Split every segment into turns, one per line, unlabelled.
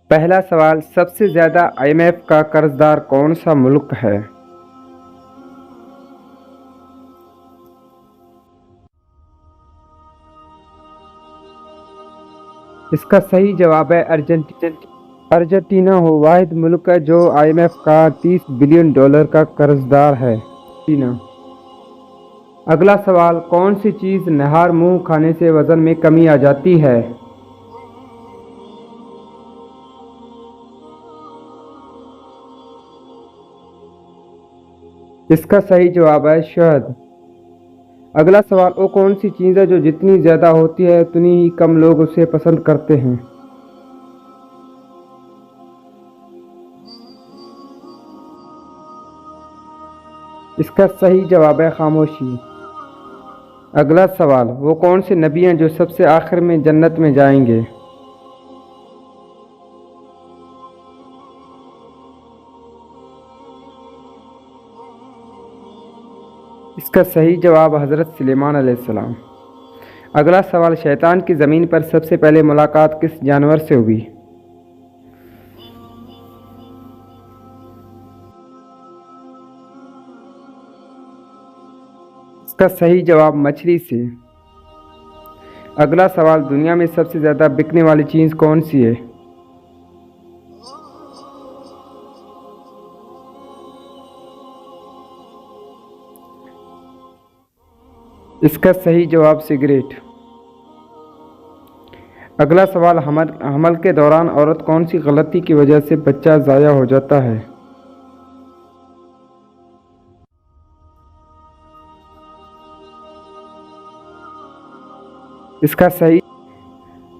पहला सवाल, सबसे ज़्यादा आईएमएफ का कर्जदार कौन सा मुल्क है? इसका सही जवाब है अर्जेंटीना। अर्जेंटीना वो वाहिद मुल्क है जो आईएमएफ का $30 बिलियन का कर्जदार है। अर्जेंटीना। अगला सवाल, कौन सी चीज़ नहार मुंह खाने से वजन में कमी आ जाती है? इसका सही जवाब है शहद। अगला सवाल, वो कौन सी चीज़ है जो जितनी ज़्यादा होती है उतनी ही कम लोग उसे पसंद करते हैं? इसका सही जवाब है खामोशी। अगला सवाल, वो कौन से नबी हैं जो सबसे आखिर में जन्नत में जाएंगे? इसका सही जवाब हज़रत सुलेमान अलैहिस्सलाम। अगला सवाल, शैतान की ज़मीन पर सबसे पहले मुलाकात किस जानवर से हुई? इसका सही जवाब मछली से। अगला सवाल, दुनिया में सबसे ज़्यादा बिकने वाली चीज़ कौन सी है? इसका सही जवाब सिगरेट। अगला सवाल, हमल के दौरान औरत कौन सी गलती की वजह से बच्चा ज़ाया हो जाता है? इसका सही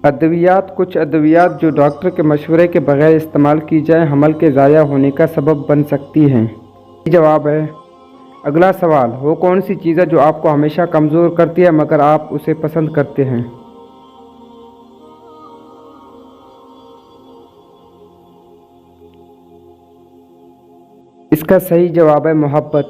अद्वियात। कुछ अद्वियात जो डॉक्टर के मशवरे के बगैर इस्तेमाल की जाए हमल के ज़ाया होने का सबब बन सकती हैं। सही जवाब है। अगला सवाल, वो कौन सी चीज़ है जो आपको हमेशा कमज़ोर करती है मगर आप उसे पसंद करते हैं? इसका सही जवाब है मोहब्बत।